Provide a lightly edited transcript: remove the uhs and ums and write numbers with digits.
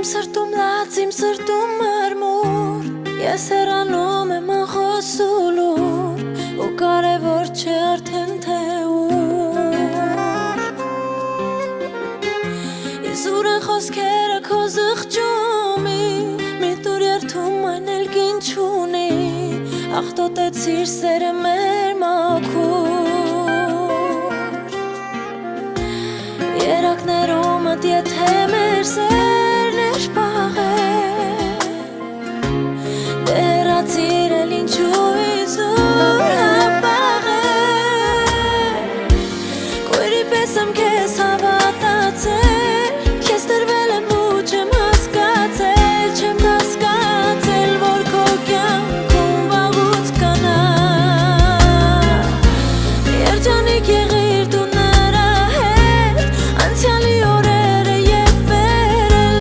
Իմ սրտում լաց, իմ սրտում մարմուր Ես հեռանում եմ ախոսուլուր Ու կարևոր չէ արդեն թե ուր Իզուր են խոսքերը քո զղջումի Մի տուր երդում այն էլ կին չունի Աղտոտեցիր սերը մեր մաքուր Երակներումդ եթե մեր սեր